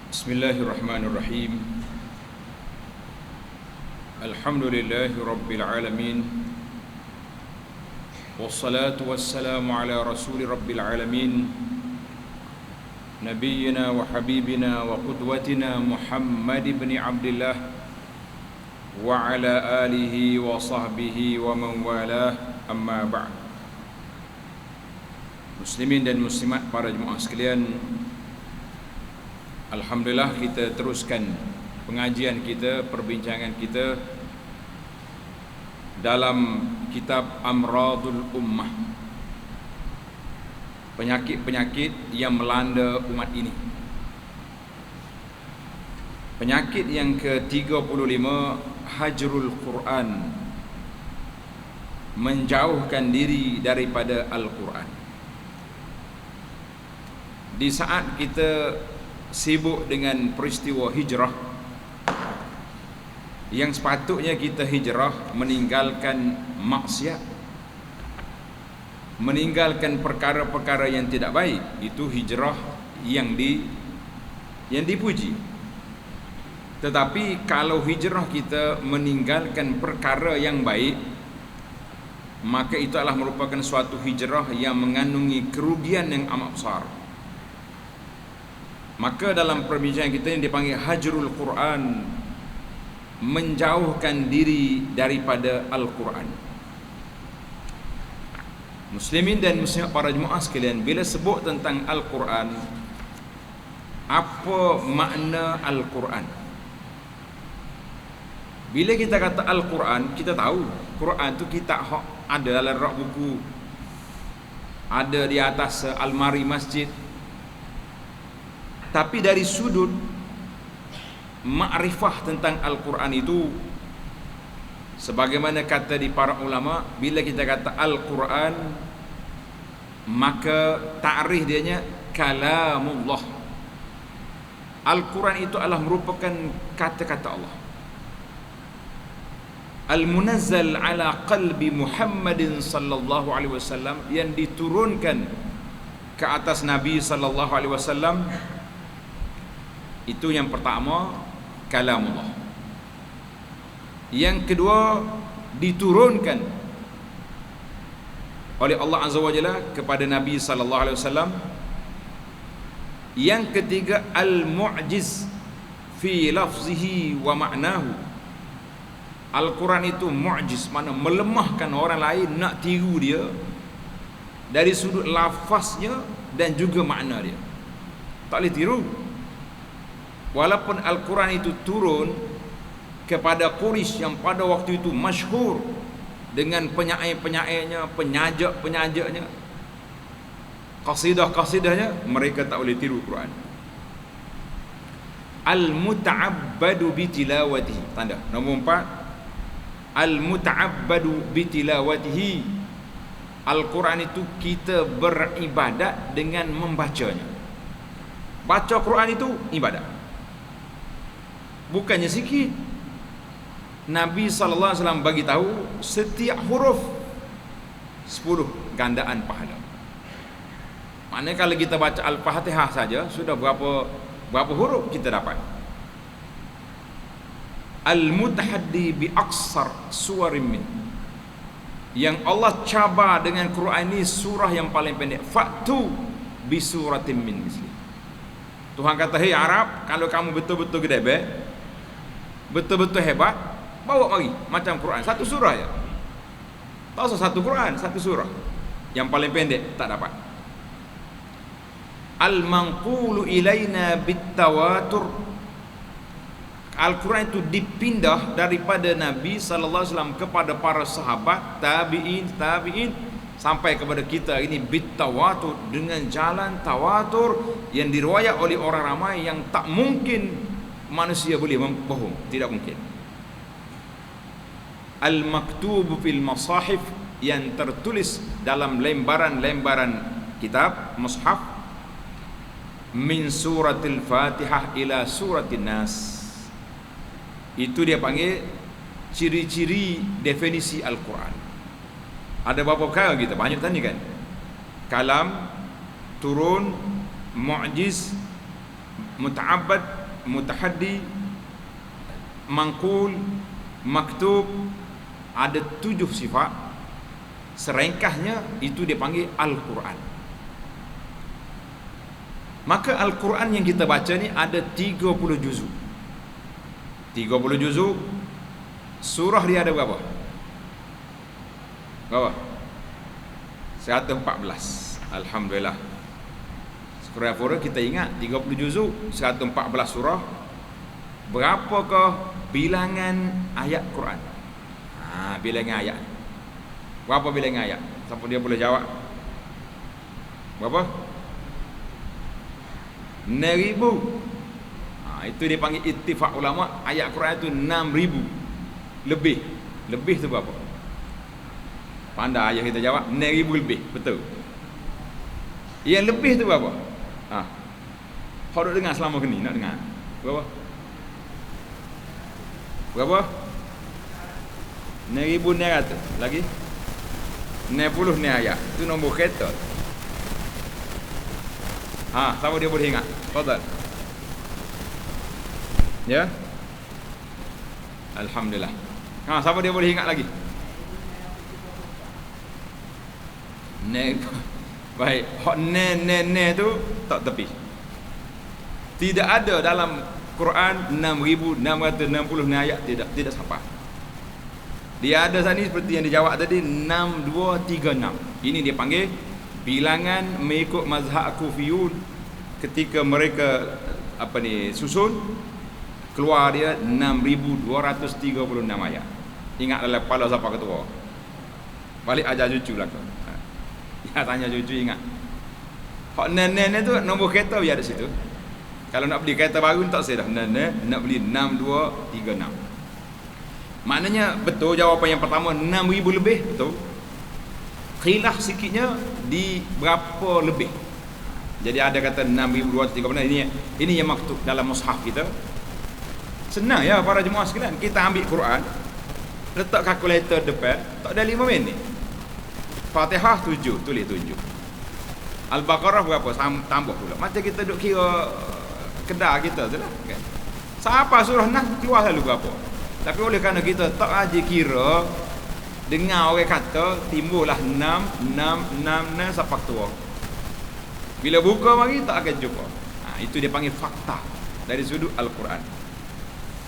Bismillahirrahmanirrahim. Alhamdulillahi Rabbil Alamin. Wassalatu wassalamu ala rasuli Rabbil Alamin, Nabiyyina wa habibina wa qudwatina Muhammad ibn Abdullah wa ala alihi wa sahbihi wa man walah, amma ba'd. Muslimin dan muslimat, para jemaah sekalian, alhamdulillah kita teruskan pengajian kita, perbincangan kita dalam kitab Amradul Ummah, penyakit-penyakit yang melanda umat ini. Penyakit yang ke-35, Hajrul Quran, menjauhkan diri daripada Al-Quran. Di saat kita sibuk dengan peristiwa hijrah, yang sepatutnya kita hijrah meninggalkan maksiat, meninggalkan perkara-perkara yang tidak baik, itu hijrah yang dipuji. Tetapi kalau hijrah kita meninggalkan perkara yang baik, maka itu adalah merupakan suatu hijrah yang mengandungi kerugian yang amat besar. Maka dalam perbincangan kita yang dipanggil Hajrul Quran, menjauhkan diri daripada Al-Quran. Muslimin dan muslimat, para jemaah sekalian, bila sebut tentang Al-Quran, apa makna Al-Quran? Bila kita kata Al-Quran, kita tahu Quran itu kitab ada dalam rak buku, ada di atas almari masjid. Tapi dari sudut makrifah tentang Al-Quran itu, sebagaimana kata di para ulama, bila kita kata Al-Quran, maka ta'rif dianya kalamullah. Al-Quran itu adalah merupakan kata-kata Allah, Al-Munazzal ala qalbi Muhammadin sallallahu alaihi wasallam, yang diturunkan ke atas Nabi sallallahu alaihi wasallam. Itu yang pertama, kalamullah. Yang kedua, diturunkan oleh Allah Azza wa Jalla kepada Nabi sallallahu alaihi wasallam. Yang ketiga, al-mu'jiz fi lafzihi wa ma'nahu. Al-Quran itu mu'jiz, mana melemahkan orang lain nak tiru dia dari sudut lafaznya dan juga makna dia. Tak boleh tiru. Walaupun Al-Quran itu turun kepada Quraisy yang pada waktu itu masyhur dengan penyair-penyairnya, penyajak-penyajaknya, qasidah-qasidahnya, mereka tak boleh tiru Quran. Al-muta'abbadu bitilawatihi. Tanda nombor 4, al-muta'abbadu bitilawatihi. Al-Quran itu kita beribadat dengan membacanya. Baca Quran itu ibadat, bukannya sikit. Nabi SAW bagi tahu setiap huruf 10 gandaan pahala. Maknanya kalau kita baca Al-Fatihah saja, sudah berapa huruf kita dapat. Al-mutahaddi bi aqsar suwarin min, yang Allah cabar dengan Quran ini surah yang paling pendek. Fa'tu bi suratin min misli. Tuhan kata, hei Arab, kalau kamu betul-betul gedebek, betul-betul hebat, bawa mari macam Quran, satu surah ya. Tak usah satu Quran, satu surah. Yang paling pendek tak dapat. Al-manqulu ilaina bitawatur. Al-Quran itu dipindah daripada Nabi sallallahu alaihi wasallam kepada para sahabat, tabi'in, sampai kepada kita ini bitawatur, dengan jalan tawatur yang diriwayat oleh orang ramai yang tak mungkin manusia boleh bohong, tidak mungkin. Al-maktubu fil masahif, yang tertulis dalam lembaran-lembaran kitab mushaf, min suratil Fatihah ila suratin Nas. Itu dia panggil ciri-ciri definisi Al-Quran. Ada berapa perkara kita banyak tadi kan? Kalam, turun, mu'jiz, muta'abbad, mutahaddi, mangkul, maktub, ada 7 sifat. Serengkahnya itu dipanggil Al-Quran. Maka Al-Quran yang kita baca ni ada 30 juzuk. 30 juzuk. Surah dia ada berapa? Berapa? 114. Alhamdulillah. Surah kita ingat 30 juzuk, 114 surah. Berapakah bilangan ayat Quran? Bilangan ayat. Berapa bilangan ayat? Siapa dia boleh jawab? Berapa? 6,000. Itu dia panggil ittifaq ulama. Ayat Quran itu 6,000 lebih. Lebih tu berapa? Pandai ayah kita jawab 6,000 lebih. Betul. Yang lebih tu berapa? Kau duk dengar selama ni, nak dengar berapa? Berapa? 6,900 lagi 60 ni ayat. Itu nombor kereta. Siapa dia boleh ingat? Fadal. Ya. Alhamdulillah. Siapa dia boleh ingat lagi? Baik. Hak ne tu tak tepi. Tidak ada dalam Quran 6,660 ni ayat, tidak sampai. Dia ada tadi seperti yang dijawab tadi 6236. Ini dia panggil bilangan mengikut mazhab Kufiyun. Ketika mereka susun, keluar dia 6,236 ayat. Ingat dalam kepala siapa ketua. Balik ajar cucu lah kau. Ya, tanya cucu ingat. Hak nenek tu nombor kereta biar ada situ. Kalau nak beli kereta baru tak saya dah. Nenek nak beli 6236. Maknanya betul jawapan yang pertama 6,000 lebih, betul. Khilaf sikitnya di berapa lebih. Jadi ada kata 6,236. Ini yang maktub dalam mushaf kita. Senang ya para jemaah sekalian. Kita ambil Quran, letak kalkulator depan, tak ada 5 minit. Fatihah 7, tulis 7. Al-Baqarah berapa? Tambah pula. Macam kita duk kira kedai kita tu lah kan. Siapa surah 6 keluar lalu berapa. Tapi oleh kerana kita tak aja kira, dengar orang kata timbullah 6 sampai tua. Bila buka mari tak akan jumpa. Itu dia panggil fakta dari sudut Al-Quran.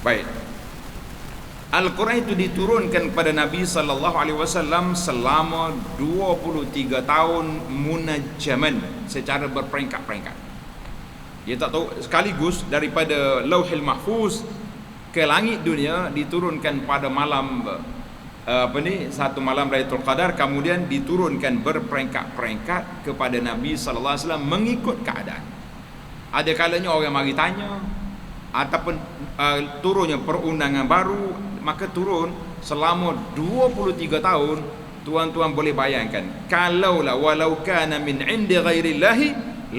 Baik. Al-Quran itu diturunkan kepada Nabi sallallahu alaihi wasallam selama 23 tahun munajjaman, secara berperingkat-peringkat. Dia tak tahu sekaligus daripada Lauhil Mahfuz ke langit dunia, diturunkan pada malam satu malam Lailatul Qadar, kemudian diturunkan berperingkat-peringkat kepada Nabi sallallahu alaihi wasallam mengikut keadaan. Ada kalanya orang mari tanya ataupun turunnya perundangan baru, maka turun selama 23 tahun. Tuan-tuan boleh bayangkan, kalaulah walau kana min indi ghairillahi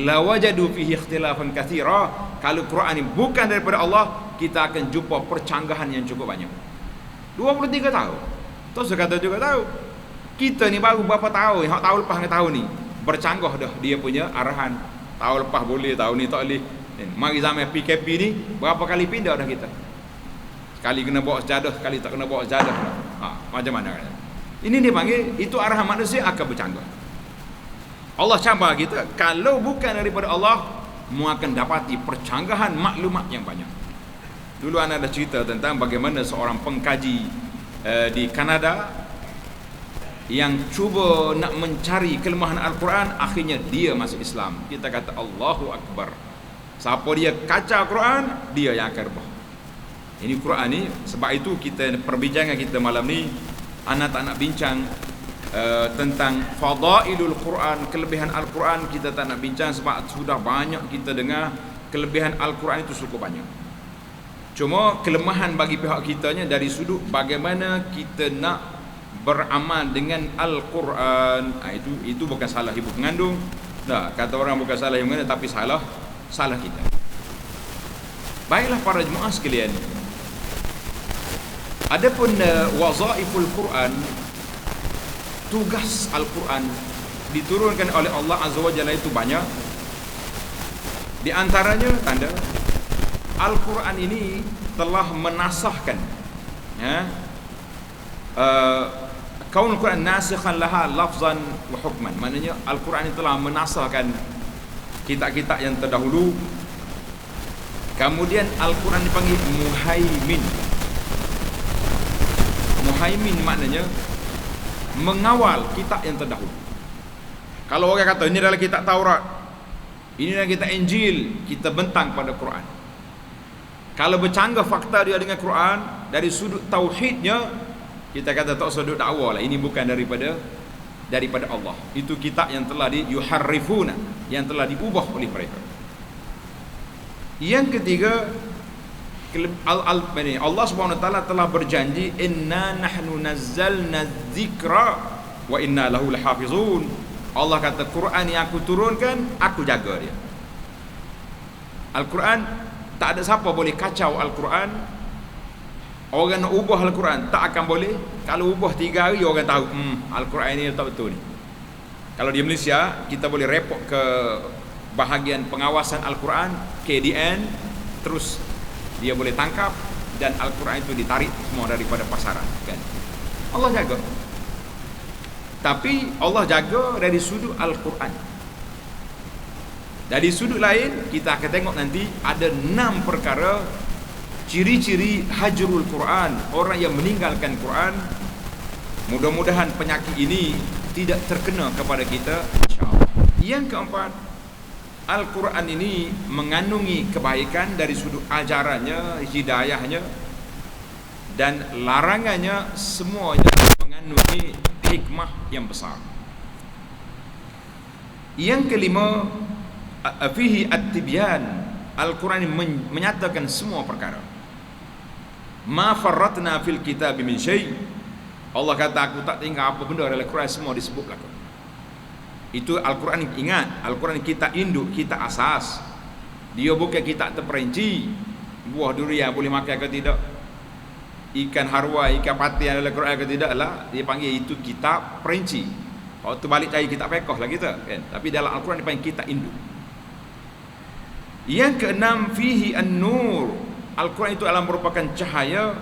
lawajadu fihi ikhtilafan katsira. Kalau Quran ini bukan daripada Allah, kita akan jumpa percanggahan yang cukup banyak. 23 tahun. Terus saya kata juga tahu, kita ni baru berapa tahun, hak tahun lepas dengan tahun ni bercanggah dah dia punya arahan. Tahun lepas boleh, tahun ni tak boleh. Mari zaman PKP ni berapa kali pindah dah kita. Sekali kena bawa sejadah, sekali tak kena bawa sejadah. Macam mana kan? Ini dia panggil, itu arahan manusia akan bercanggah. Allah cabar kita, kalau bukan daripada Allah, mu akan dapati percanggahan maklumat yang banyak. Dulu anda ada cerita tentang bagaimana seorang pengkaji di Kanada yang cuba nak mencari kelemahan Al-Quran, akhirnya dia masuk Islam. Kita kata Allahu Akbar. Siapa dia kacau Quran, dia yang akan rebah. Ini Quran ni, sebab itu kita perbincangan kita malam ni, anak tak nak bincang tentang fadailul Quran, kelebihan Al-Quran. Kita tak nak bincang sebab sudah banyak kita dengar kelebihan Al-Quran itu cukup banyak. Cuma kelemahan bagi pihak kitanya dari sudut bagaimana kita nak beramal dengan Al-Quran. Itu bukan salah ibu pengandung. Nah, kata orang bukan salah ibu pengandung, tapi salah kita. Baiklah para jemaah sekalian, adapun wazaiful Quran, tugas Al-Quran diturunkan oleh Allah Azza wa Jalla itu banyak. Di antaranya tanda Al-Quran ini telah menasahkan, ya, kaun Al-Quran nasikhan laha lafzan wa hukman. Maknanya Al-Quran ini telah menasahkan kitab-kitab yang terdahulu. Kemudian Al-Quran dipanggil muhaimin. Muhaimin maknanya mengawal kitab yang terdahulu. Kalau orang kata ini adalah kitab Taurat, ini adalah kitab Injil, kita bentang pada Quran. Kalau bercanggah fakta dia dengan Quran, dari sudut tauhidnya, kita kata tak sudut dakwah lah, ini bukan daripada Allah. Itu kitab yang telah yuharrifuna, yang telah diubah oleh mereka. Yang ketiga, Allah Subhanahu wa taala telah berjanji, inna nahnu nazzalna dzikra wa inna lahu lahafizun. Allah kata Quran yang aku turunkan, aku jaga dia. Al-Quran, tak ada siapa boleh kacau Al-Quran. Orang nak ubah Al-Quran tak akan boleh. Kalau ubah 3 hari orang tahu Al-Quran ini tak betul ni. Kalau di Malaysia, kita boleh report ke bahagian pengawasan Al-Quran, KDN, terus dia boleh tangkap dan Al-Quran itu ditarik semua daripada pasaran, kan? Allah jaga. Tapi Allah jaga dari sudut Al-Quran. Dari sudut lain, kita akan tengok nanti ada 6 perkara ciri-ciri hajrul Quran, orang yang meninggalkan Quran. Mudah-mudahan penyakit ini tidak terkena kepada kita, insya-Allah. Yang keempat, Al-Quran ini mengandungi kebaikan dari sudut ajarannya, hidayahnya, dan larangannya semuanya mengandungi hikmah yang besar. Yang kelima, fihi at-tibyan. Al-Quran menyatakan semua perkara. Ma farratna fil kitab min syai'. Allah kata, aku tak tinggal apa benda dalam Al-Quran, semua disebutlah. Itu Al-Quran. Ingat, Al-Quran kita induk, kita asas. Dia bukan kita terperinci. Buah durian boleh makan ke tidak, ikan harwa, ikan pati yang dalam Al-Quran ke tidak lah, dia panggil itu kitab perinci. Kalau tu balik cari kitab fiqh lah kita, kan? Tapi dalam Al-Quran dipanggil kitab induk. Yang keenam, fihi an-nur. Al-Quran itu adalah merupakan cahaya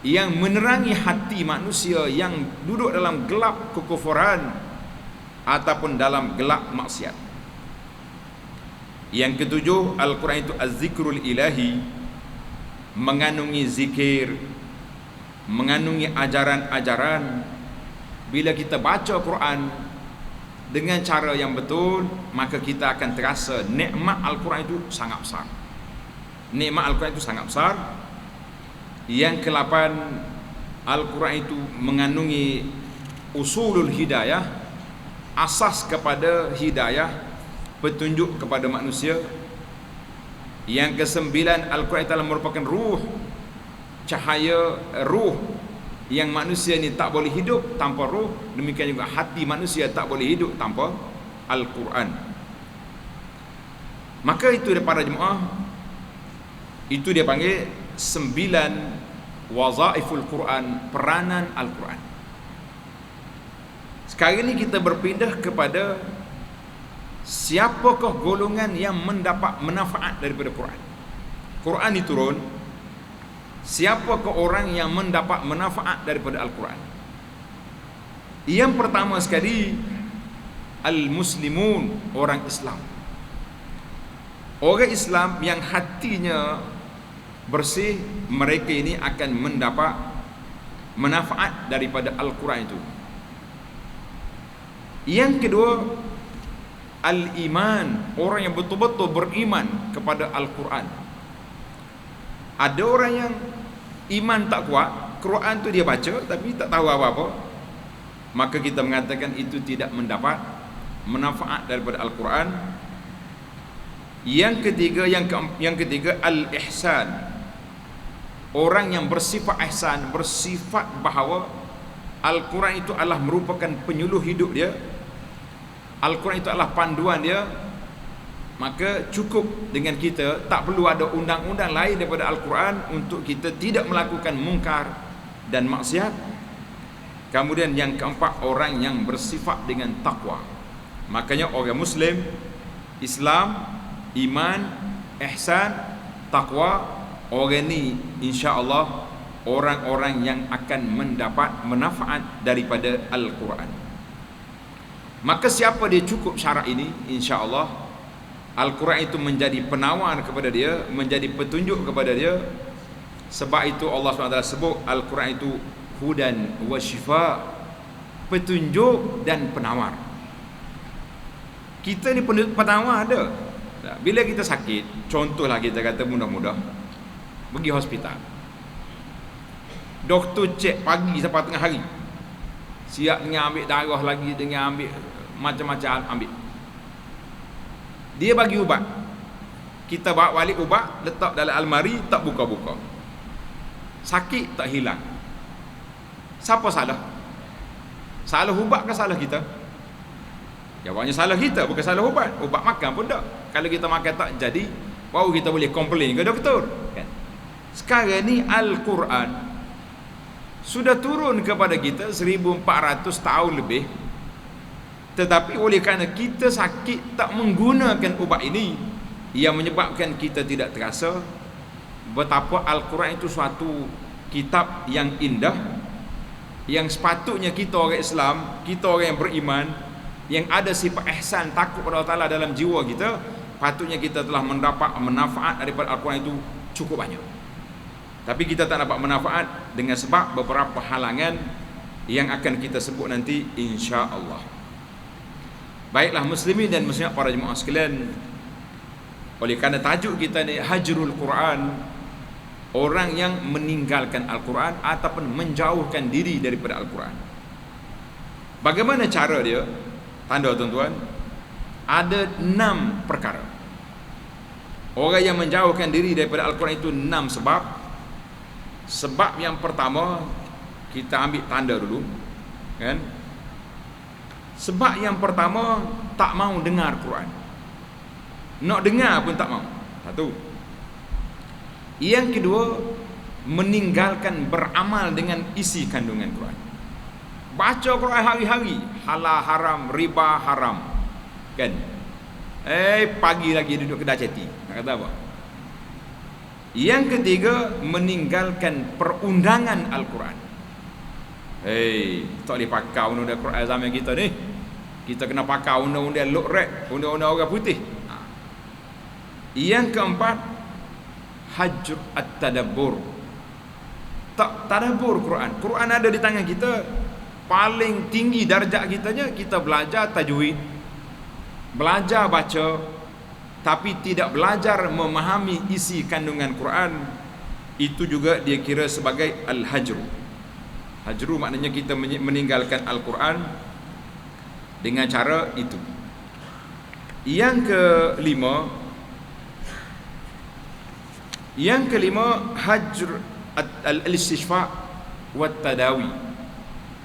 yang menerangi hati manusia yang duduk dalam gelap kekufuran ataupun dalam gelap maksiat. Yang ketujuh, Al-Quran itu az-zikrul ilahi, mengandungi zikir, mengandungi ajaran-ajaran. Bila kita baca Quran dengan cara yang betul, maka kita akan terasa nikmat Al-Quran itu sangat besar. Nikmat Al-Quran itu sangat besar. Yang ke-8, Al-Quran itu mengandungi usulul hidayah, asas kepada hidayah, petunjuk kepada manusia. Yang ke-9, Al-Quran telah merupakan ruh, cahaya ruh, yang manusia ni tak boleh hidup tanpa ruh. Demikian juga hati manusia tak boleh hidup tanpa Al-Quran. Maka itu daripada jemaah, itu dia panggil 9 wazaiful Quran, peranan Al-Quran. Sekarang ini kita berpindah kepada siapakah golongan yang mendapat manfaat daripada Quran. Quran diturun, siapakah orang yang mendapat manfaat daripada Al-Quran? Yang pertama sekali, al-muslimun, orang Islam. Orang Islam yang hatinya bersih, mereka ini akan mendapat manfaat daripada Al-Quran itu. Yang kedua, al-iman, orang yang betul-betul beriman kepada Al-Quran. Ada orang yang iman tak kuat, Quran tu dia baca tapi tak tahu apa-apa, maka kita mengatakan itu tidak mendapat manfaat daripada Al-Quran. Yang ketiga, al-ihsan, orang yang bersifat ihsan, bersifat bahawa Al-Quran itu adalah merupakan penyuluh hidup dia, Al-Quran itu adalah panduan dia. Maka cukup dengan kita, tak perlu ada undang-undang lain daripada Al-Quran untuk kita tidak melakukan mungkar dan maksiat. Kemudian yang keempat, orang yang bersifat dengan takwa. Makanya orang Muslim, Islam, iman, ihsan, takwa, orang ni insya-Allah orang-orang yang akan mendapat manfaat daripada Al-Quran. Maka siapa dia cukup syarat ini, insya-Allah Al-Quran itu menjadi penawar kepada dia, menjadi petunjuk kepada dia. Sebab itu Allah SWT sebut Al-Quran itu hudan wa syifa, petunjuk dan penawar. Kita ni penawar ada. Bila kita sakit, contohlah kita kata mudah-mudah, pergi hospital, doktor cek pagi sampai tengah hari, siap dengan ambil darah lagi, dengan ambil macam-macam ambil. Dia bagi ubat, kita bawa balik ubat, letak dalam almari, tak buka-buka, sakit tak hilang. Siapa salah? Salah ubat ke salah kita? Jawabnya salah kita, bukan salah ubat. Ubat makan pun tak. Kalau kita makan tak jadi, baru kita boleh komplain ke doktor, kan? Sekarang ni Al-Quran sudah turun kepada kita 1400 tahun lebih. Tetapi oleh kerana kita sakit tak menggunakan ubat ini, yang menyebabkan kita tidak terasa betapa Al-Quran itu suatu kitab yang indah, yang sepatutnya kita orang Islam, kita orang yang beriman, yang ada sifat ihsan, takut pada Allah Ta'ala dalam jiwa kita, patutnya kita telah mendapat manfaat daripada Al-Quran itu cukup banyak. Tapi kita tak dapat manfaat dengan sebab beberapa halangan yang akan kita sebut nanti, insya-Allah. Baiklah muslimin dan muslimat, para jemaah sekalian, oleh kerana tajuk kita ni Hajrul Quran, orang yang meninggalkan Al-Quran ataupun menjauhkan diri daripada Al-Quran. Bagaimana cara dia? Tanda tuan-tuan, ada 6 perkara. Orang yang menjauhkan diri daripada Al-Quran itu 6 sebab. Sebab yang pertama, kita ambil tanda dulu, kan? Sebab yang pertama, tak mau dengar Quran. Nak dengar pun tak mau. Satu. Yang kedua, meninggalkan beramal dengan isi kandungan Quran. Baca Quran hari-hari, halal haram, riba haram, kan? Pagi lagi duduk kedai ceti, nak kata apa? Yang ketiga, meninggalkan perundangan Al-Quran. Tak boleh pakai undang-undang Quran zaman kita ni. Kita kena pakai undang-undang Lok-Rek, undang-undang orang putih. Yang keempat, hajr at-tadabbur. Tak tadabbur Quran. Quran ada di tangan kita. Paling tinggi darjat kitanya, kita belajar tajwid, belajar baca, tapi tidak belajar memahami isi kandungan Quran. Itu juga dia kira sebagai al-hajru. Hajru maknanya kita meninggalkan Al-Quran dengan cara itu. Yang kelima, hajr al-istishfa' wa tadawi.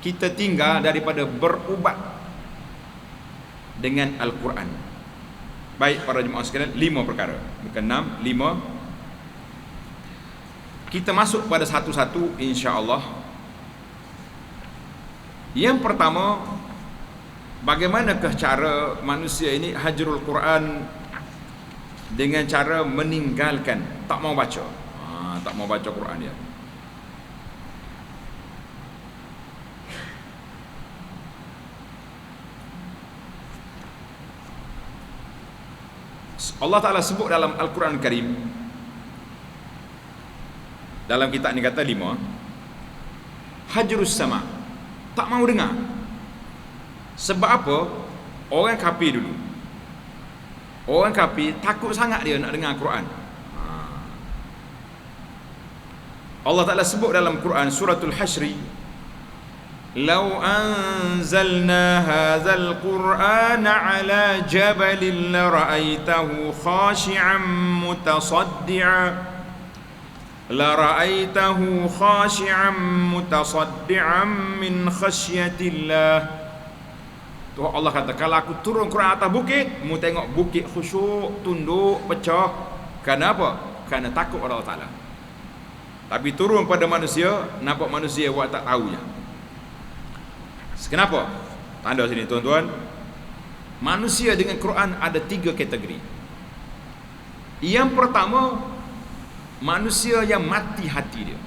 Kita tinggal daripada berubat dengan Al-Quran. Baik para jemaah sekalian, 5 perkara, bukan 6, 5. Kita masuk pada satu-satu, insya-Allah. Yang pertama, bagaimanakah cara manusia ini hajrul Quran? Dengan cara meninggalkan, tak mau baca. Tak mau baca Quran dia. Allah Ta'ala sebut dalam Al-Quran Karim, dalam kitab ni kata 5, hajrus sama', tak mau dengar. Sebab apa? Orang kafir dulu, orang kafir takut sangat dia nak dengar Quran. Allah Ta'ala sebut dalam Quran suratul Hasyr, "Lau anzalna hadzal Qur'ana 'ala jabalin la ra'aitahu khashi'an mutasaddi'an min khasyatillah." Tuhan Allah kata, kalau aku turun Quran atas bukit, mu tengok bukit khusyuk, tunduk, pecah. Kenapa? Kerana takut pada Allah Ta'ala. Tapi turun pada manusia, nampak manusia buat tak tahu je. Kenapa? Tanda sini tuan-tuan. Manusia dengan Quran ada 3 kategori. Yang pertama, Manusia yang mati hati dia.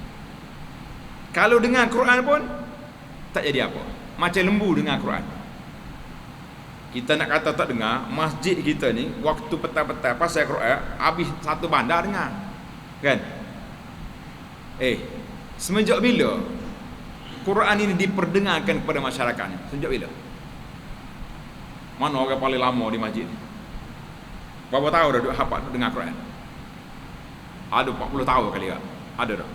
Kalau dengar Quran pun tak jadi apa. Macam lembu dengar Quran. Kita nak kata tak dengar, masjid kita ni waktu petang-petang pasal Quran habis satu bandar dengar. Kan? Semenjak bila Quran ini diperdengarkan kepada masyarakat ni? Sejak bila? Mana orang paling lama di masjid ni? Berapa tahun dah duduk hafal dengar Quran? Ada 40 tahun kali tak? Ada tak?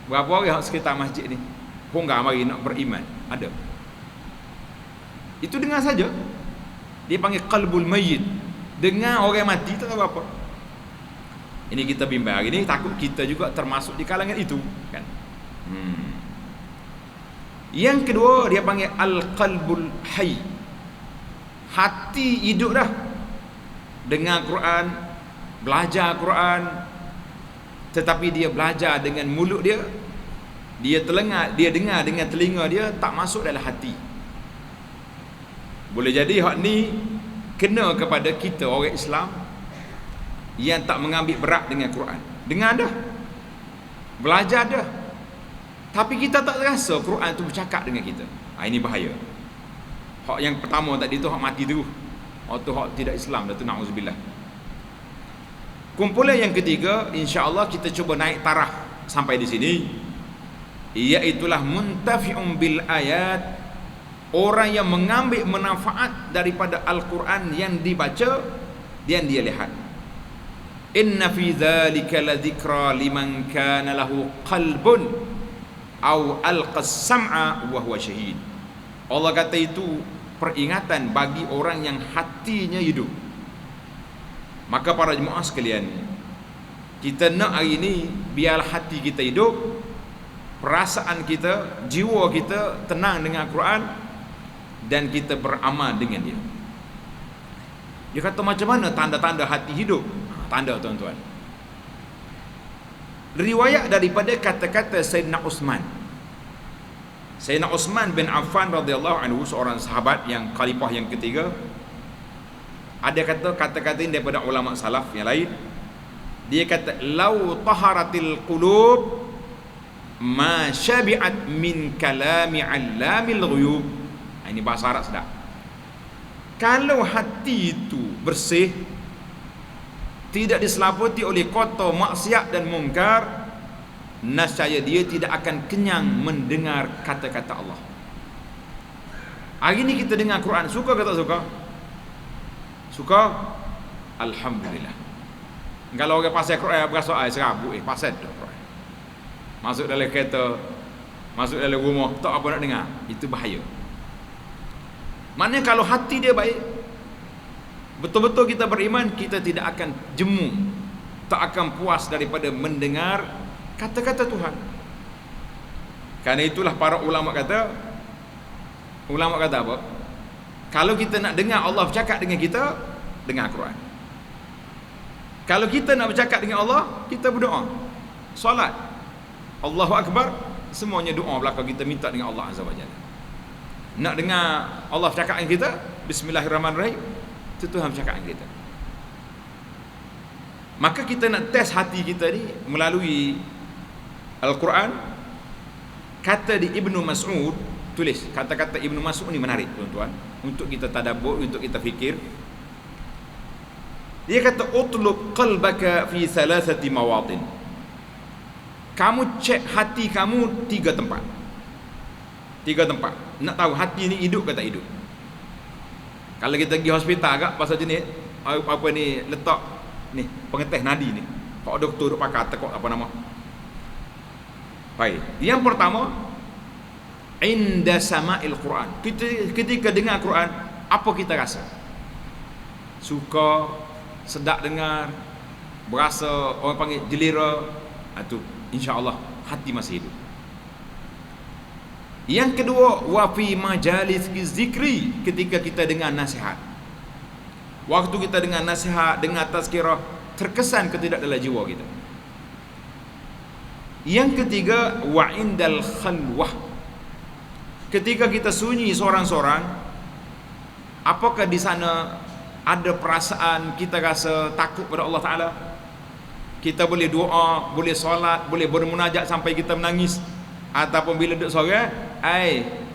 Berapa orang sekitar masjid ni honggar mari nak beriman? Ada. Itu dengar saja. Dia panggil qalbul mayyit. Dengar orang mati tak tahu apa. Ini kita bimbang hari ni, takut kita juga termasuk di kalangan itu, kan? Yang kedua dia panggil al-qalbul hayy. Hati hidup dah. Dengar Quran, belajar Quran, tetapi dia belajar dengan mulut dia, dia dengar dengan telinga dia, tak masuk dalam hati. Boleh jadi hak ni kena kepada kita orang Islam yang tak mengambil berat dengan Quran. Dengar dah, belajar dah, tapi kita tak rasa Quran tu bercakap dengan kita. Ini bahaya. Hak yang pertama tadi tu hak mati tu. Hak tu hak tidak Islam dah tu, na'udzubillah. Kumpulan yang ketiga, insya-Allah kita cuba naik taraf sampai di sini, iaitulah muntafi'un bil ayat. Orang yang mengambil manfaat daripada Al-Quran yang dibaca dan dia lihat. Inna fi dzalika ladzikra liman kana lahu qalbun aw alqas sam'a wa huwa syahid. Allah kata itu peringatan bagi orang yang hatinya hidup. Maka para jemaah sekalian, kita nak hari ini biar hati kita hidup, perasaan kita, jiwa kita tenang dengan Quran, dan kita beramal dengan dia. Dia kata macam mana tanda-tanda hati hidup? Tanda, tuan-tuan, riwayat daripada kata-kata Sayyidina Uthman. Sayyidina Uthman bin Affan radhiyallahu anhu, seorang sahabat yang khalifah yang ketiga. Ada kata-kata ini daripada ulama salaf yang lain. Dia kata, lau taharatil qulub ma syabi'at min kalami 'allamil ghuyub. Ini bahasa Arab sedap. Kalau hati itu bersih, tidak diselaputi oleh kotor maksiat dan mungkar, nescaya dia tidak akan kenyang mendengar kata-kata Allah. Hari ini kita dengar Quran, suka ke tak suka? Suka? Alhamdulillah. Kalau orang pasal Quran berasa serabut, pasal dah Quran. Masuk dalam kereta, masuk dalam rumah, tak apa nak dengar. Itu bahaya. Maknanya kalau hati dia baik, betul-betul kita beriman, kita tidak akan jemu, tak akan puas daripada mendengar kata-kata Tuhan. Karena itulah para ulama kata apa? Kalau kita nak dengar Allah bercakap dengan kita, dengar Quran. Kalau kita nak bercakap dengan Allah, kita berdoa. Solat, Allahu Akbar, semuanya doa belakang kita minta dengan Allah Azza wa Jalla. Nak dengar Allah bercakap dengan kita, Bismillahirrahmanirrahim, itu Tuhan bercakap dengan kita. Maka kita nak test hati kita ni melalui Al-Quran. Kata di Ibnu Mas'ud, tulis kata-kata Ibnu Mas'ud ni menarik, tuan-tuan, untuk kita tadabbur, untuk kita fikir. Dia kata, utlub qalbaka fi thalathati mawatin. Kamu cek hati kamu tiga tempat. Nak tahu hati ni hidup ke tak hidup. Kalau kita pergi hospital agak pasal jenis apa ni, letak ni pengetes nadi ni, pak doktor duk pakai tekok apa nama. Baik, yang pertama, inda sama'il Quran. Ketika dengar Quran, apa kita rasa? Suka, sedap dengar, berasa orang panggil jelira, itu insya-Allah hati masih hidup. Yang kedua, wa fi majalis zikri, ketika kita dengar nasihat. Waktu kita dengar nasihat, dengar tazkirah, terkesan ke tidak dalam jiwa kita. Yang ketiga, wa indal khalwah, ketika kita sunyi seorang-seorang, apakah di sana ada perasaan kita rasa takut pada Allah Ta'ala? Kita boleh doa, boleh solat, boleh bermunajat sampai kita menangis. Ataupun bila duduk sorang,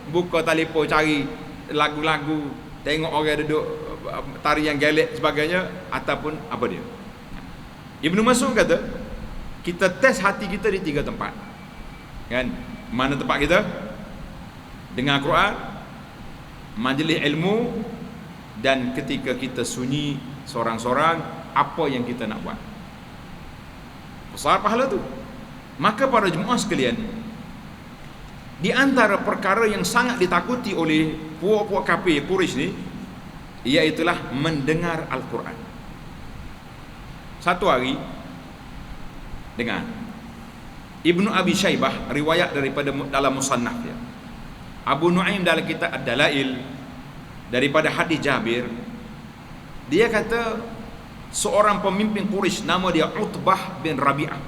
buka telefon cari lagu-lagu, tengok orang duduk tari yang gelek sebagainya, ataupun apa dia. Ibnu Mas'ud kata, kita test hati kita di 3 tempat. Kan? Mana tempat kita? Dengar Quran, majlis ilmu, dan ketika kita sunyi seorang-seorang, apa yang kita nak buat. Besar pahala tu. Maka para jemaah sekalian, di antara perkara yang sangat ditakuti oleh puak-puak kafir Quraisy ni, iaitulah mendengar Al-Quran. Satu hari dengar Ibnu Abi Syaibah riwayat daripada dalam musannaf dia, Abu Nuaim dalam kitab Ad-Dalail daripada hadis Jabir, dia kata seorang pemimpin Quraisy nama dia Utbah bin Rabi'ah,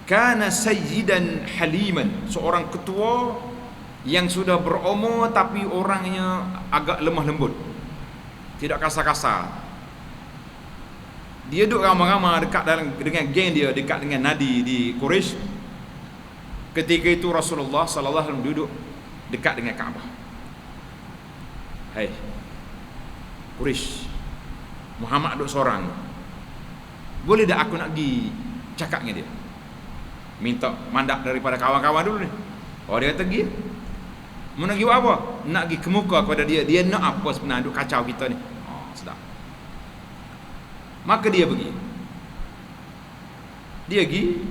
kana sayyidan haliman, seorang ketua yang sudah berumur tapi orangnya agak lemah lembut, tidak kasar-kasar. Dia duduk ramai-ramai dekat dengan geng dia, dekat dengan nadi di Quraisy. Ketika itu Rasulullah sallallahu alaihi wasallam duduk dekat dengan Kaabah. Hai Quraisy, Muhammad duduk seorang, boleh tak aku nak pergi cakap dengan dia, minta mandat daripada kawan-kawan dulu ni. Oh, dia kata pergi. Mau nak pergi buat apa? Nak pergi ke muka kepada dia. Dia nak apa sebenarnya, duk kacau kita ni. Oh, sedap. Maka dia pergi. Dia pergi,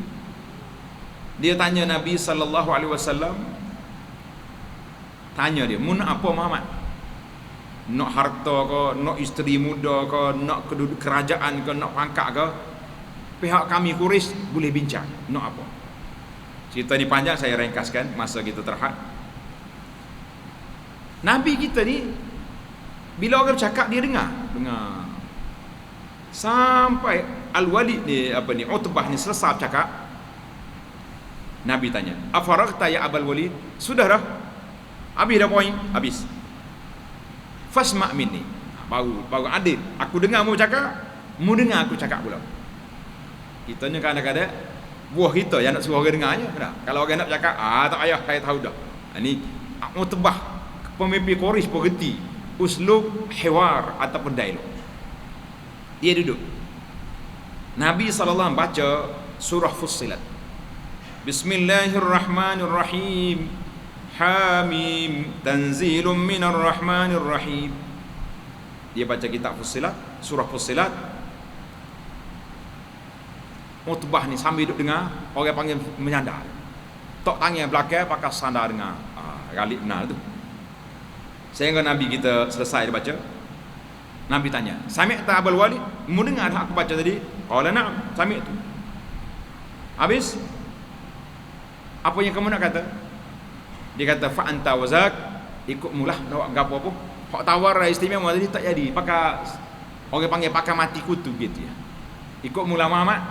dia tanya Nabi sallallahu alaihi wasallam, tanya dia, "Mu nak apa Muhammad? Nak harta ke, nak isteri muda ke, nak keduduk kerajaan ke, nak pangkat ke? Pihak kami Quraisy boleh bincang. Nak apa?" Cerita ni panjang, saya ringkaskan masa kita terhad. Nabi kita ni bila orang bercakap dia dengar. Sampai Al-Walid ni Utbah ni selesai bercakap, Nabi tanya, "Afaragta ya Abul Walid?" Sudah dah. Habis dah poin, habis. Fasma' minni. Baru adil. Aku dengar mu cakap, mu dengar aku cakap pula. Kita ni kadang-kadang buah kita yang nak suruh orang dengarnya. Kalau orang nak cakap, tak payah, saya tahu dah. Ini Utbah, pemimpin Quraisy berhenti uslub hiwar ataupun dialog. Dia duduk. Nabi SAW baca surah Fussilat. Bismillahirrahmanirrahim. Hamim, tanzilun minar rahmanir rahim. Dia baca kitab Fussilat, surah Fussilat. Utbah ni sambil duduk dengar, orang panggil menyandar. Tok tangan belakang pakai sandar dengar. Galib benar tu. Sehingga Nabi kita selesai dia baca, Nabi tanya, "Sami'ta Abul Walid? Mu dengar tak aku baca tadi?" Qala na'am, sami'tu. Habis apa yang kamu nak kata? Dia kata, "Fa anta wazak." Ikut mulah nak gapo apa? Hak tawar istimewa tadi tak jadi. Pakai orang panggil pakai mati kutu gitu ya. Ikut mula Muhammad.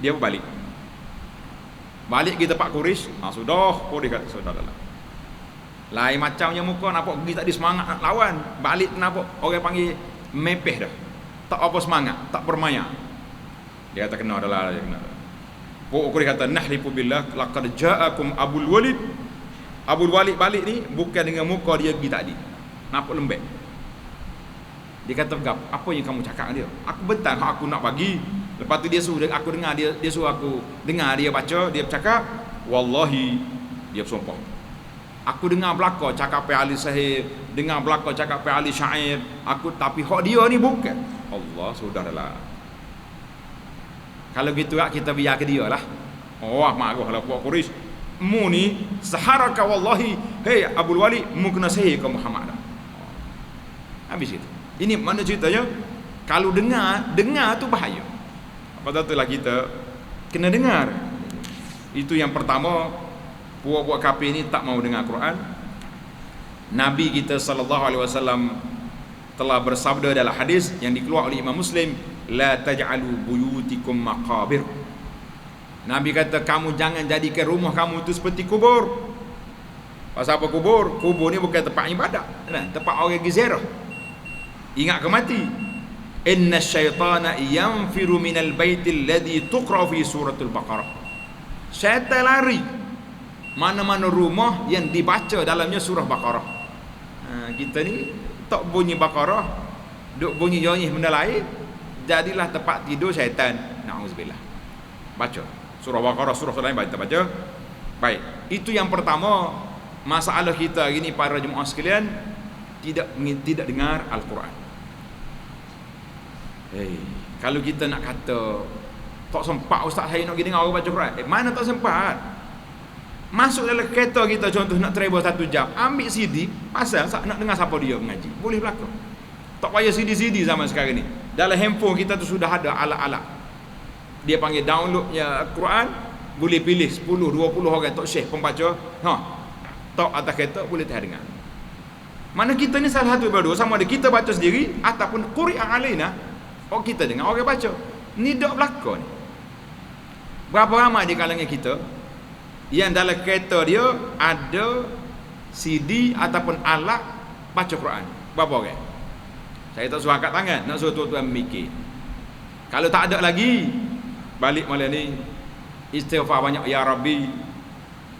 Dia balik. Balik kita Pak Quraisy. Sudah, dia kata saudara-saudara. Lain macamnya muka nampak pergi tak ada semangat nak lawan. Balik nampak orang panggil mepeh dah. Tak apa semangat, tak bermaya. Dia kata kena adalah dia kena. Pokok dia kata nahlifu billah laqad ja'akum Abul Walid. Abul Walid balik ni bukan dengan muka dia pergi tadi. Nampak lembek. Dia kata, "Apa yang kamu cakap dengan dia?" Aku bentang aku nak bagi. Lepas tu dia suruh aku dengar dia suruh aku dengar dia baca, dia bercakap, wallahi dia bersumpah. Aku dengar belaka cakap ahli sahih, dengar belaka cakap ahli syair, tapi hak dia ni bukan. Allah saudaralah. Kalau gitu kita biar ke dia lah. Marahlah puak Quraisy. Mu ni saharaka wallahi, hei Abul Walid, mu kena sahih ke Muhammad dah. Habis itu. Ini mana ceritanya? Kalau dengar tu bahaya. Pada itulah kita kena dengar. Itu yang pertama, puak-puak kafir ni tak mau dengar Quran. Nabi kita sallallahu alaihi wasallam telah bersabda dalam hadis yang dikeluarkan oleh Imam Muslim, la taj'alu buyutikum maqabir. Nabi kata, kamu jangan jadikan rumah kamu itu seperti kubur. Pasal apa kubur? Kubur ni bukan tempat ibadat, tempat orang pergi ziarah, ingat ke mati. Inna syaitana yanfiru minal baitil ladzi tuqra fi suratul Baqarah. Syaitan lari mana-mana rumah yang dibaca dalamnya surah Baqarah. Kita ni tak bunyi Baqarah, duk bunyi jonyih benda lain, jadilah tempat tidur syaitan. Nauzubillah. Baca surah Baqarah, surah lain baca. Baik, itu yang pertama. Masalah kita hari ni para jemaah sekalian, tidak dengar Al-Quran. Kalau kita nak kata tak sempat ustaz saya nak pergi dengar orang baca Quran, mana tak sempat. Masuk dalam kereta kita, contoh nak travel 1 jam, ambil CD, pasal nak dengar siapa dia mengaji, boleh berlaku. Tak payah CD zaman sekarang ni. Dalam handphone kita tu sudah ada alat-alat. Dia panggil downloadnya Quran, boleh pilih 10, 20 orang tok syekh pembaca. Tok atas kereta boleh dengar. Mana kita ni salah satu berdua, sama ada kita baca sendiri ataupun quri'a alaina, kita dengar orang baca. Ni tak berlaku ni. Berapa ramai di kalangan kita yang dalam kereta dia ada CD ataupun alat baca Quran? Berapa orang? Saya tak suruh angkat tangan, nak suruh tuan-tuan mikir. Kalau tak ada lagi, balik malam ni istighfar banyak, ya Rabbi.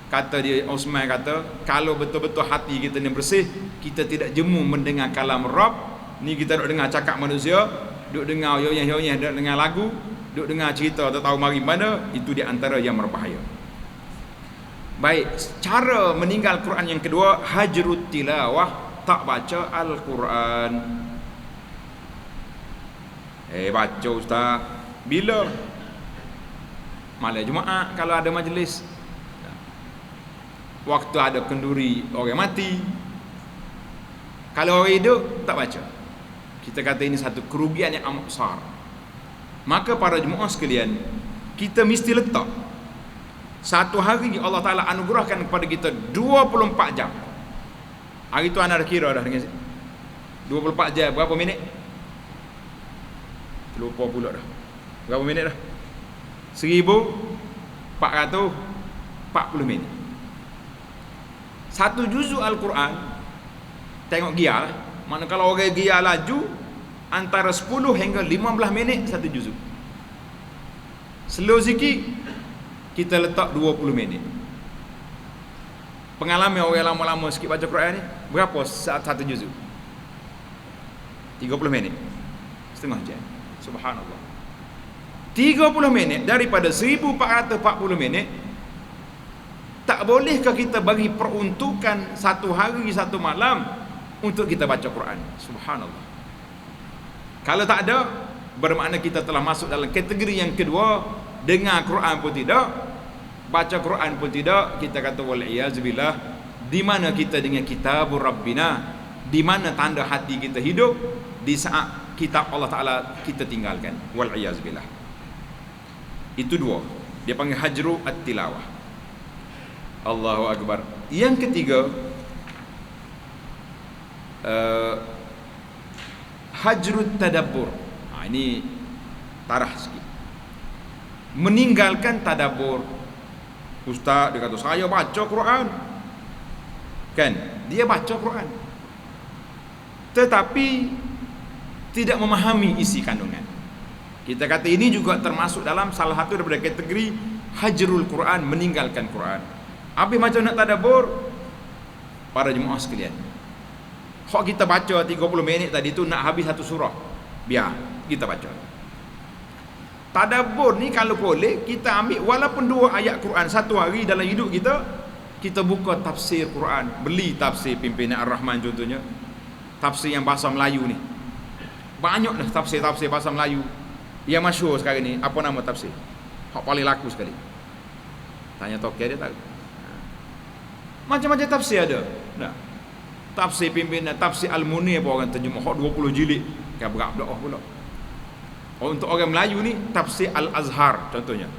Kata dia, Osman kata, kalau betul-betul hati kita ni bersih, kita tidak jemu mendengar kalam Rabb. Ni kita duk dengar cakap manusia, duk dengar yoyah-yoyah, duk dengar lagu, duk dengar cerita tak tahu mari mana, itu di antara yang berbahaya. Baik, cara meninggal Quran yang kedua, hajrut tilawah, tak baca Al-Quran. Baca ustaz. Bila? Malam Jumaat kalau ada majlis. Waktu ada kenduri orang mati. Kalau orang hidup tak baca. Kita kata ini satu kerugian yang amat besar. Maka para jemaah sekalian, kita mesti letak satu hari Allah Ta'ala anugerahkan kepada kita 24 jam. Hari tu anda dah kira dah dengan 24 jam berapa minit? Lupa pula dah. Berapa minit dah? 1440 minit. Satu juzuk Al-Quran, tengok gia lah. Mana kalau orang gia laju, antara 10 hingga 15 minit satu juzuk. Slow sikit, kita letak 20 minit. Pengalaman orang lama-lama sikit baca Quran ni, berapa satu juzuk? 30 minit. Setengah jam. Subhanallah. 30 minit daripada 1440 minit. Tak bolehkah kita bagi peruntukan satu hari satu malam untuk kita baca Quran? Subhanallah. Kalau tak ada, bermakna kita telah masuk dalam kategori yang kedua. Dengar Quran pun tidak, baca Quran pun tidak. Kita kata wal'iyazubillah. Di mana kita dengan kitabur Rabbina? Di mana tanda hati kita hidup? Di saat kitab Allah Ta'ala kita tinggalkan. Wal'iyazubillah. Itu dua. Dia panggil hajru at-tilawah. Allahu Akbar. Yang ketiga, hajrut tadabbur. Ini tarah sikit. Meninggalkan tadabbur. Ustaz dia kata saya baca Quran. Kan? Dia baca Quran. Tetapi tidak memahami isi kandungan. Kita kata ini juga termasuk dalam salah satu daripada kategori hajrul Quran, meninggalkan Quran. Habis macam nak tadabbur, para jemaah sekalian, hak kita baca 30 minit tadi tu nak habis satu surah, biar kita baca. Tadabbur ni kalau boleh kita ambil walaupun 2 ayat Quran satu hari dalam hidup kita. Kita buka tafsir Quran, beli tafsir Pimpinan Ar-Rahman contohnya, tafsir yang bahasa Melayu ni. Banyak dah tafsir-tafsir bahasa Melayu yang masyhur sekarang ni. Apa nama tafsir hak paling laku sekali? Tanya Tokyo dia tahu. Macam-macam tafsir ada. Nah, tafsir Pimpinan, tafsir Al-Muni apa orang terjemah, 20 jilid, kan berat doa pula. Untuk orang Melayu ni tafsir Al-Azhar contohnya.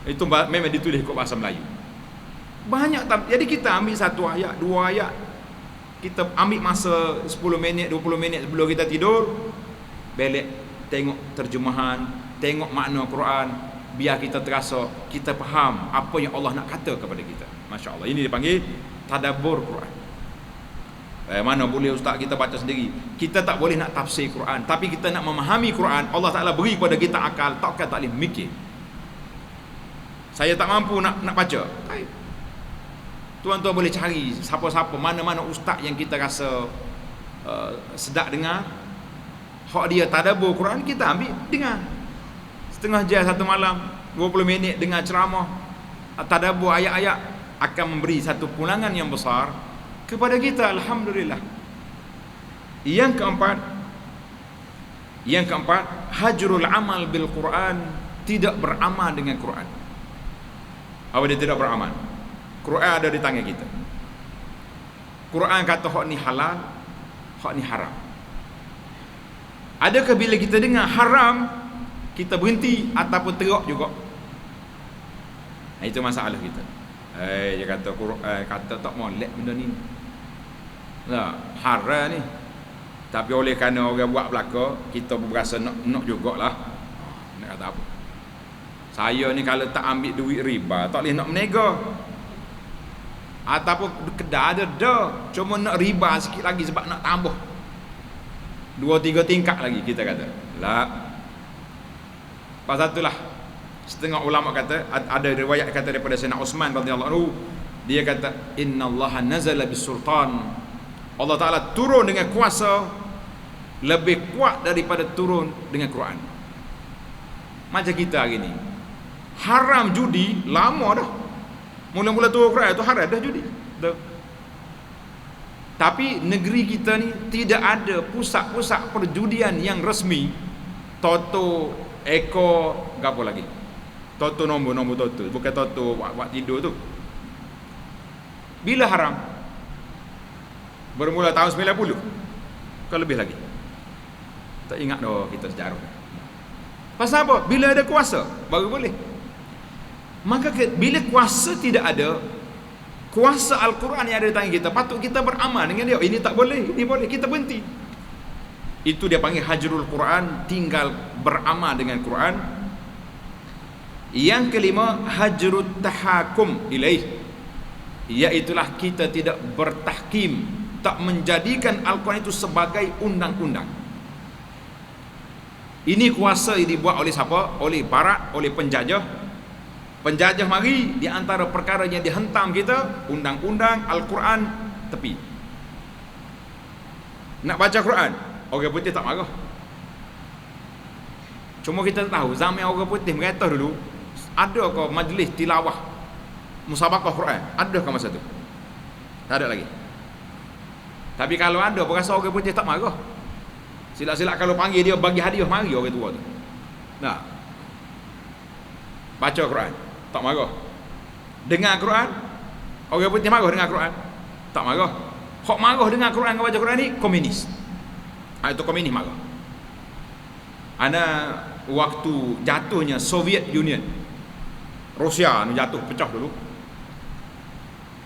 Itu memang ditulis ikut bahasa Melayu. Banyak jadi kita ambil satu ayat, 2 ayat. Kita ambil masa 10 minit, 20 minit sebelum kita tidur, belek tengok terjemahan, tengok makna Quran, biar kita terasa kita faham apa yang Allah nak kata kepada kita. Masya-Allah. Ini dipanggil tadabbur Quran. Mana boleh ustaz kita baca sendiri. Kita tak boleh nak tafsir Quran, tapi kita nak memahami Quran. Allah Ta'ala beri kepada kita akal, tak boleh mikir. Saya tak mampu nak baca. Tuan-tuan boleh cari siapa-siapa, mana-mana ustaz yang kita rasa sedap dengar. Hak dia tadabbur Quran, kita ambil dengar. Setengah jam satu malam, 20 minit dengar ceramah tadabbur ayat-ayat, akan memberi satu pulangan yang besar kepada kita. Alhamdulillah. Yang keempat, hajrul amal bil Quran, tidak beramal dengan Quran. Apa dia tidak beramal? Quran ada di tangan kita. Quran kata hak ni halal, hak ni haram. Adakah bila kita dengar haram kita berhenti ataupun teruk juga? Itu masalah kita. Dia kata Quran kata tak molek benda ni. Nah, haram ni. Tapi oleh kerana orang buat belaka, kita pun berasa nak jugalah. Nak kata apa? Saya ni kalau tak ambil duit riba, tak boleh nak menega. Ataupun kedai ada dah, cuma nak riba sikit lagi sebab nak tambah 2-3 tingkat lagi, kita kata. Lah. Pasal itulah setengah ulama kata, ada riwayat kata daripada Sayyidina Uthman radhiyallahu anhu, dia kata innallaha nazala bisultan. Allah Ta'ala turun dengan kuasa lebih kuat daripada turun dengan Quran. Macam kita hari ni, haram judi lama dah. Mula-mula turun Quran tu haram dah judi dah. Tapi negeri kita ni tidak ada pusat-pusat perjudian yang resmi. Toto, Eko, apa lagi? Toto nombor toto, bukan toto buat tidur tu. Bila haram? Bermula tahun 90 ke lebih lagi. Tak ingat dah kita sejarah. Pasal apa? Bila ada kuasa baru boleh. Maka bila kuasa tidak ada, kuasa Al-Quran yang ada di tangan kita, patut kita beramal dengan dia. Ini tak boleh, ini boleh, kita berhenti. Itu dia panggil hajrul Quran, tinggal beramal dengan Quran. Yang kelima, hajrut tahakum ilaih, iaitulah kita tidak bertahkim, tak menjadikan Al-Quran itu sebagai undang-undang. Ini kuasa yang dibuat oleh siapa? Oleh barat, oleh penjajah. Penjajah mari, di antara perkara yang dihentam kita, undang-undang, Al-Quran, tepi. Nak baca Quran, orang putih tak marah. Cuma kita tahu, zaman orang putih merata dulu, adakah majlis tilawah musabaqah Quran? Adakah masa tu? Tak ada lagi. Tapi kalau ada, berasa orang putih tak marah. Silap-silap kalau panggil dia bagi hadiah, mari orang tua tu. Nah, baca Quran, tak marah. Dengar Quran, orang putih marah dengar Quran, tak marah. Hak marah dengar Quran, baca Quran ni komunis. Itu komunis marah. Ana waktu jatuhnya Soviet Union, Rusia ni jatuh, pecah dulu.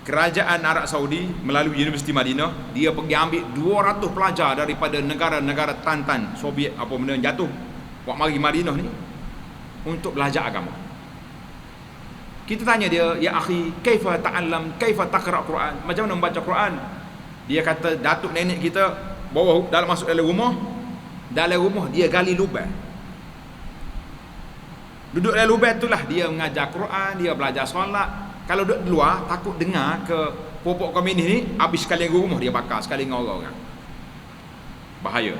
Kerajaan Arab Saudi melalui Universiti Madinah, dia pergi ambil 200 pelajar daripada negara-negara Tantan Soviet apa benda yang jatuh, buat mari Madinah ni untuk belajar agama. Kita tanya dia, ya akhi, kaifa ta'allam, kaifa taqra' Quran? Macam mana membaca Quran? Dia kata datuk nenek kita bawa dalam masuk dalam rumah dia gali lubang. Duduk dalam lubang itulah dia mengajar Quran, dia belajar solat. Kalau duduk di luar takut dengar ke pokok komunis ni, habis sekali rumah dia bakar, sekali dengan orang. Bahaya.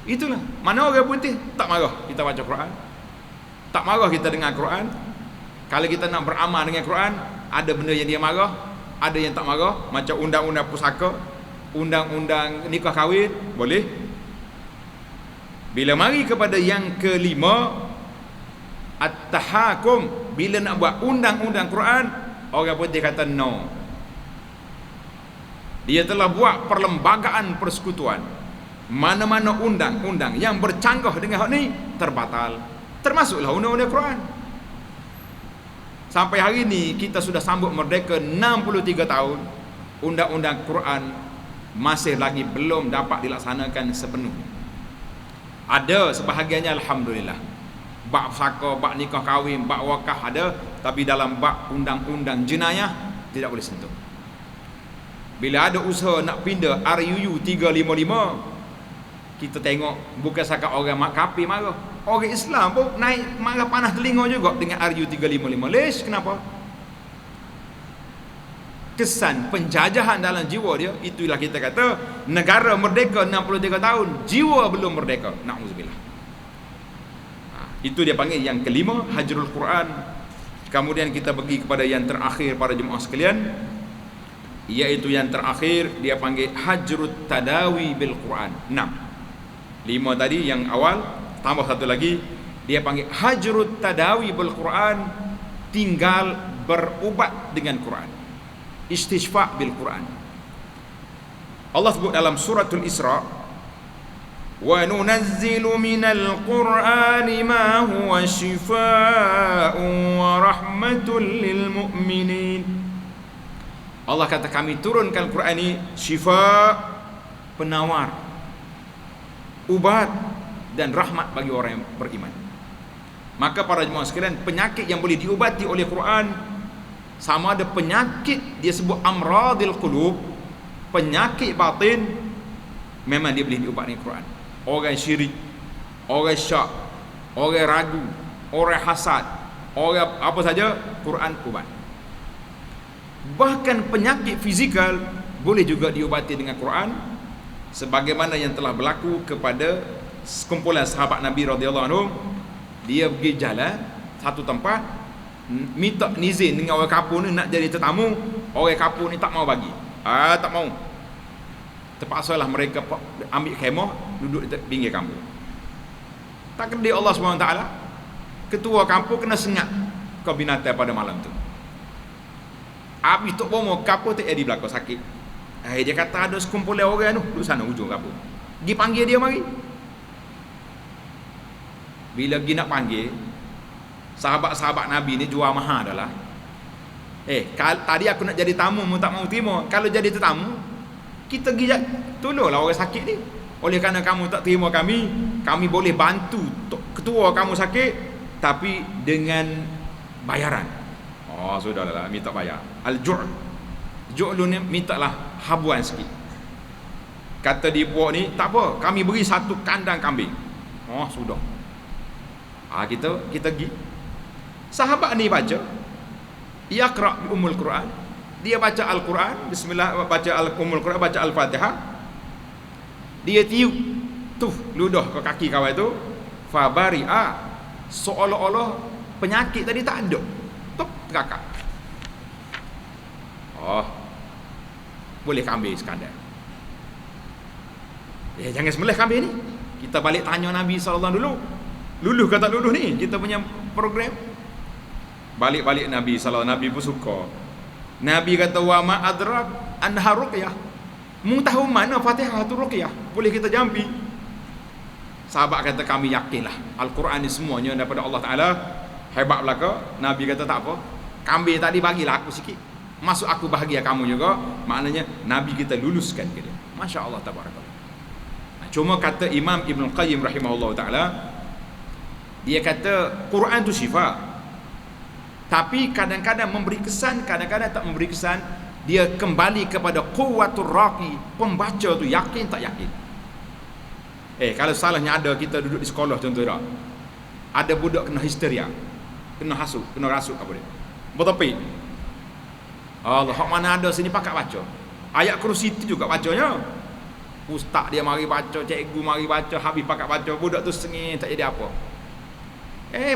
Itulah. Mana orang putih tak marah kita baca Quran, tak marah kita dengar Quran. Kalau kita nak beramal dengan Quran, ada benda yang dia marah, ada yang tak marah. Macam undang-undang pusaka, undang-undang nikah kahwin, boleh. Bila mari kepada yang kelima, at-tahakum, bila nak buat undang-undang Quran, orang putih kata no. Dia telah buat perlembagaan persekutuan. Mana-mana undang-undang yang bercanggah dengan hak ni terbatal. Termasuklah undang-undang Quran. Sampai hari ni kita sudah sambut merdeka 63 tahun, undang-undang Quran masih lagi belum dapat dilaksanakan sepenuhnya. Ada sebahagiannya alhamdulillah. Bab saka, bab nikah kahwin, bab wakaf ada, tapi dalam bab undang-undang jenayah tidak boleh sentuh. Bila ada usaha nak pindah RUU 355, kita tengok bukan sakat orang mak kafir marah, orang Islam pun naik marah panas telinga juga dengan RUU 355. Lesh, kenapa? Kesan penjajahan dalam jiwa dia. Itulah kita kata negara merdeka 63 tahun, jiwa belum merdeka. Na'udzubillah. Itu dia panggil yang kelima, hajrul Quran. Kemudian kita pergi kepada yang terakhir para jemaah sekalian, iaitu yang terakhir dia panggil hajrut tadawi bil Quran. 6. 5 tadi yang awal, tambah satu lagi, dia panggil hajrut tadawi bil Quran, tinggal berubat dengan Quran. Istishfa' bil Quran. Allah sebut dalam suratul Isra, wa nunazzilu minal Qur'ani ma huwa shifaa'un wa rahmatul lil mu'minin. Allah kata kami turunkan Quran ini syifa', penawar, ubat dan rahmat bagi orang yang beriman. Maka para jemaah sekalian, penyakit yang boleh diubati oleh Quran, sama ada penyakit dia sebut amradil qulub, penyakit batin, memang dia boleh diubati dengan Quran. Orang syirik, orang syak, orang ragu, orang hasad, orang apa saja, Quran ubat. Bahkan penyakit fizikal boleh juga diubati dengan Quran, sebagaimana yang telah berlaku kepada sekumpulan sahabat Nabi radhiyallahu anhu. Dia pergi jalan satu tempat, minta izin dengan orang kampung ni nak jadi tetamu. Orang kampung ni tak mau bagi. Tak mau. Terpaksalah mereka ambil khemah, duduk di pinggir kampung. Tak kena Allah SWT, ketua kampung kena sengat kau binatang pada malam tu. Habis tok bomo kampung tak jadi belakang sakit. Dia kata ada sekumpulan orang tu duduk sana ujung kampung. Pergi panggil dia mari. Bila pergi nak panggil, sahabat-sahabat Nabi ni jual mahal dah lah. Tadi aku nak jadi tamu, mu tak mau terima. Kalau jadi tetamu, kita pergi tolonglah orang sakit ni. Oleh kerana kamu tak terima kami boleh bantu ketua kamu sakit, tapi dengan bayaran. Sudahlah, minta bayar. Al-ju'. Ju'lu ni mintalah habuan sikit. Kata dia buat ni, tak apa, kami beri satu kandang kambing. Sudah. Kita pergi. Sahabat ni baca Yaqra' bi Ummul Quran. Dia baca Al-Quran, bismillah, baca Ummul Quran, baca Al-Fatihah. Dia tiup ludah ke kaki kawan tu, fabari'a, seolah-olah penyakit tadi tak ada. Terkakak. Boleh kambing sekadar. Jangan sembelih kambing ni. Kita balik tanya Nabi SAW dulu. Luluh ke tak luluh ni kita punya program. Balik-balik Nabi SAW, Nabi pun suka. Nabi kata wa ma adrak anha ruqyah. Mu tahu mana Fatihah tu ruqyah? Boleh kita jampi. Sahabat kata kami yakinlah Al-Quran ni semuanya daripada Allah Taala. Hebat belaka. Nabi kata tak apa. Kambing tadi bagilah aku sikit. Masuk aku bahagia kamu juga. Maknanya Nabi kita luluskan ke dia. Masya Allah tabarakallah. Cuma kata Imam Ibn Qayyim rahimahullah ta'ala, dia kata Quran tu syifa, tapi kadang-kadang memberi kesan, kadang-kadang tak memberi kesan. Dia kembali kepada quwwatur raqi, pembaca tu yakin tak yakin. Kalau salahnya ada, kita duduk di sekolah contohnya, ada budak kena histeria, kena hasut, kena rasuk apa dia, bertepik. Allah, hak mana ada sini pakat baca ayat kursi tu juga bacanya. Ustaz dia mari baca, cikgu mari baca, habis pakat baca, budak tu sengih tak jadi apa.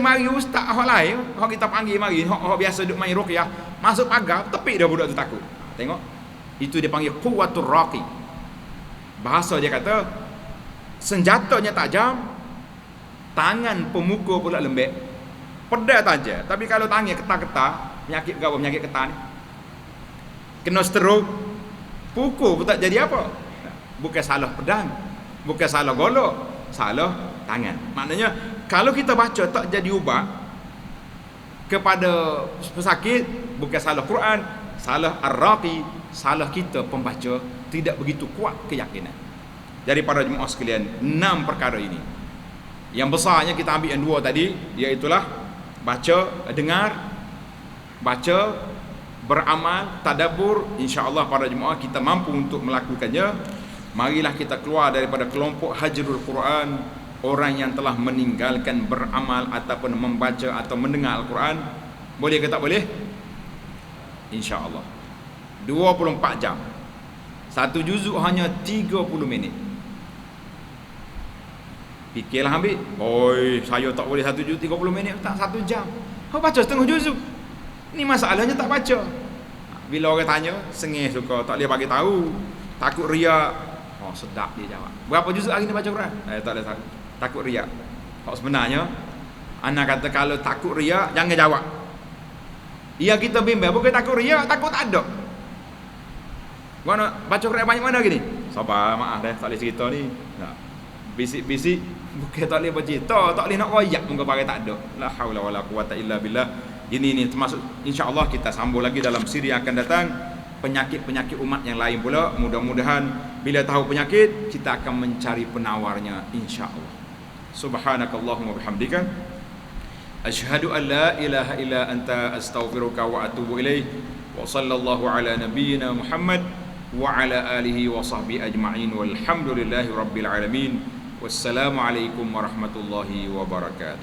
Mari ustaz hak lain, hak kita panggil mari, hak biasa duk main ruqyah, masuk pagar, tepik dah budak tu takut. Tengok. Itu dia panggil quwwatur raqi. Bahasa dia kata senjatanya tajam, tangan pemukul pula lembek. Pedal tajam, tapi kalau tangan ketar-ketar, penyakit ketar ni, kena stroke, pukul pun tak jadi apa. Bukan salah pedang, bukan salah golok, salah tangan. Maknanya kalau kita baca tak jadi ubat kepada pesakit, bukan salah Quran, salah ar-raqi, salah kita pembaca, tidak begitu kuat keyakinan. Jadi para jemaah sekalian, 6 perkara ini. Yang besarnya kita ambil yang 2 tadi, iaitulah baca, dengar, baca, beramal, tadabbur, insya-Allah para jemaah kita mampu untuk melakukannya. Marilah kita keluar daripada kelompok hajrul Quran, orang yang telah meninggalkan beramal ataupun membaca atau mendengar Al-Quran. Boleh ke tak boleh? Insya-Allah. 24 jam. Satu juzuk hanya 30 minit. Fikirlah ambil. Oi, saya tak boleh satu juzuk 30 minit, tak 1 jam. Kau baca setengah juzuk. Ni masalahnya tak baca. Bila orang tanya, sengih suka, tak boleh bagi tahu. Takut riak. Oh, sedap dia jawab. Berapa juzuk hari ni baca Quran? Tak boleh tahu. Takut riak. Kalau sebenarnya ana kata kalau takut riak jangan jawab. Ya kita bimbang bukan takut riak, takut tak ada. Mana baca Quran banyak mana gini? Sabar, maaf dah tak boleh cerita ni. Nah. Bisik-bisik bukan tak boleh bercerita, tak boleh nak royak muka pakai tak ada. La haula wala quwata illa billah. Ini termasuk insya-Allah kita sambung lagi dalam siri yang akan datang penyakit-penyakit umat yang lain pula. Mudah-mudahan bila tahu penyakit kita akan mencari penawarnya insya-Allah. Subhanakallahumma bihamdika asyhadu an la ilaha illa anta astaghfiruka wa atubu ilaik. Wa sallallahu ala nabiyyina Muhammad wa ala alihi wa sahbihi ajma'in walhamdulillahi rabbil alamin. Wassalamualaikum warahmatullahi wabarakatuh.